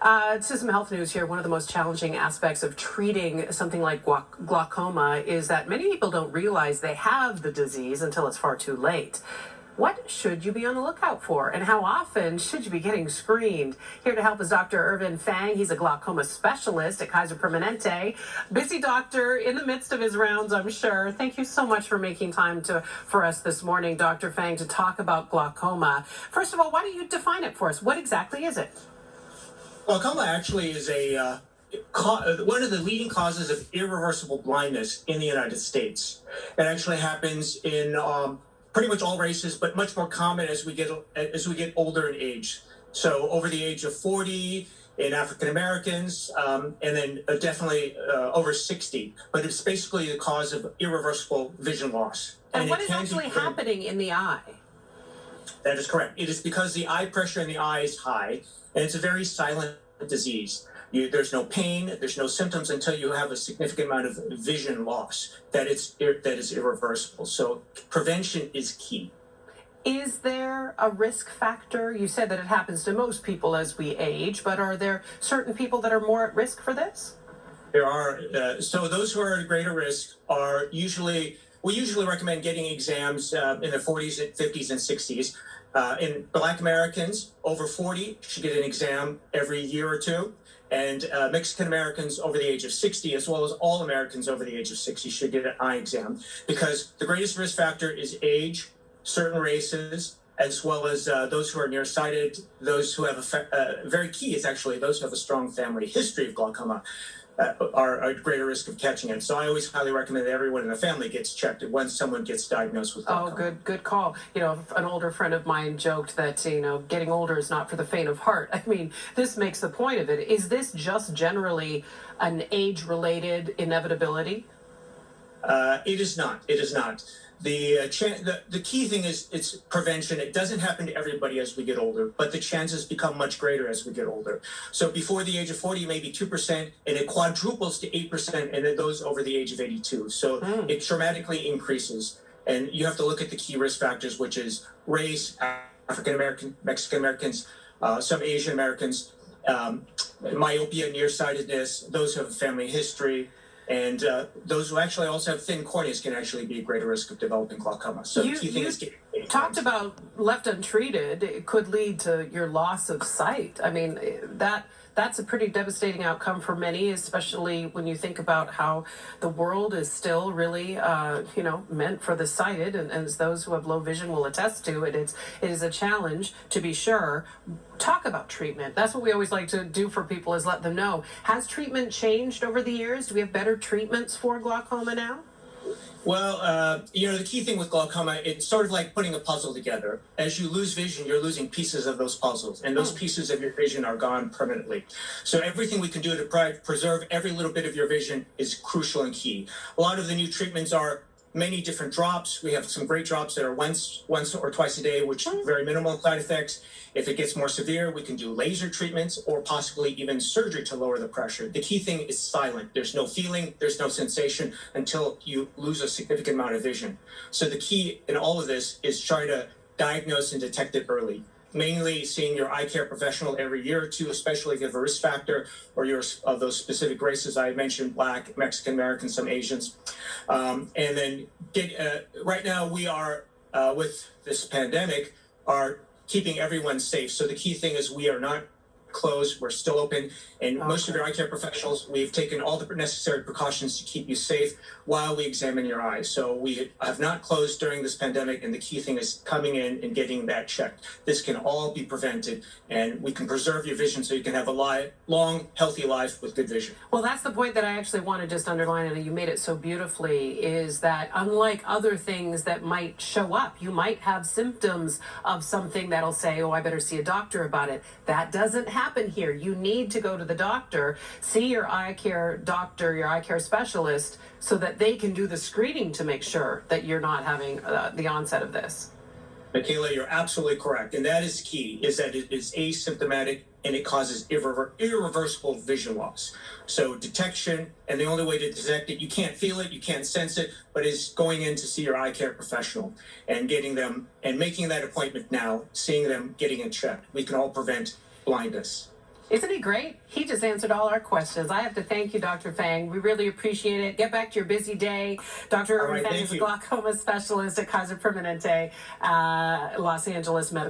To some health news here. One of the most challenging aspects of treating something like glaucoma is that many people don't realize they have the disease until it's far too late. What should you be on the lookout for, and how often should you be getting screened? Here to help is Dr. Ervin Fang. He's a glaucoma specialist at Kaiser Permanente. Busy doctor in the midst of his rounds, I'm sure. Thank you so much for making time for us this morning, Dr. Fang, to talk about glaucoma. First of all, why don't you define it for us? What exactly is it? Glaucoma actually is one of the leading causes of irreversible blindness in the United States. It actually happens in pretty much all races, but much more common as we get older in age. So over the age of 40 in African Americans, and then definitely over 60. But it's basically the cause of irreversible vision loss. And what is actually happening in the eye? That is correct. It is because the eye pressure in the eye is high, and it's a very silent disease. There's no pain, there's no symptoms until you have a significant amount of vision loss that is irreversible. So prevention is key. Is there a risk factor? You said that it happens to most people as we age, but are there certain people that are more at risk for this? There are. So those who are at greater risk are we usually recommend getting exams in the 40s, 50s, and 60s. In Black Americans over 40 should get an exam every year or two. And Mexican Americans over the age of 60, as well as all Americans over the age of 60, should get an eye exam, because the greatest risk factor is age, certain races, as well as those who are nearsighted, those who have very key is actually those who have a strong family history of glaucoma. Are at greater risk of catching it. So I always highly recommend that everyone in the family gets checked when someone gets diagnosed with glaucoma. Oh, good call. You know, an older friend of mine joked that, getting older is not for the faint of heart. I mean, this makes the point of it. Is this just generally an age-related inevitability? It is not. It is not. The key thing is it's prevention. It doesn't happen to everybody as we get older, but the chances become much greater as we get older. So before the age of 40, maybe 2%, and it quadruples to 8%, and it goes over the age of 82. So it dramatically increases. And you have to look at the key risk factors, which is race, African American, Mexican Americans, some Asian Americans, myopia, nearsightedness, those who have a family history. And those who actually also have thin corneas can actually be at greater risk of developing glaucoma. So the key thing is talked about left untreated, it could lead to your loss of sight. I mean, that's a pretty devastating outcome for many, especially when you think about how the world is still really, meant for the sighted, and as those who have low vision will attest to it, it is a challenge, to be sure. Talk about treatment. That's what we always like to do for people, is let them know. Has treatment changed over the years? Do we have better treatments for glaucoma now? Well, the key thing with glaucoma, it's sort of like putting a puzzle together. As you lose vision, you're losing pieces of those puzzles, and those pieces of your vision are gone permanently. So everything we can do to preserve every little bit of your vision is crucial and key. A lot of the new treatments are many different drops. We have some great drops that are once or twice a day, which are very minimal side effects. If it gets more severe, we can do laser treatments or possibly even surgery to lower the pressure. The key thing is silent. There's no feeling, there's no sensation until you lose a significant amount of vision. So the key in all of this is try to diagnose and detect it early. Mainly seeing your eye care professional every year or two, especially if you have a risk factor or you're of those specific races I mentioned, Black, Mexican Americans, some Asians. And then right now we are, with this pandemic, are keeping everyone safe. So the key thing is we are not closed, we're still open, and most of your eye care professionals, we've taken all the necessary precautions to keep you safe while we examine your eyes. So we have not closed during this pandemic, and the key thing is coming in and getting that checked. This can all be prevented, and we can preserve your vision so you can have a long, healthy life with good vision. Well, that's the point that I actually want to just underline, and you made it so beautifully, is that unlike other things that might show up, you might have symptoms of something that'll say, oh, I better see a doctor about it. That doesn't happen here. You need to go to the doctor, see your eye care doctor, your eye care specialist, so that they can do the screening to make sure that you're not having the onset of this. Michaela, you're absolutely correct. And that is key, is that it is asymptomatic and it causes irreversible vision loss. So detection, and the only way to detect it, you can't feel it, you can't sense it, but is going in to see your eye care professional and getting them and making that appointment now, seeing them, getting it checked. We can all prevent blindness. Isn't he great? He just answered all our questions. I have to thank you, Dr. Fang. We really appreciate it. Get back to your busy day. Dr. Ervin Fang is a glaucoma specialist at Kaiser Permanente, Los Angeles Medical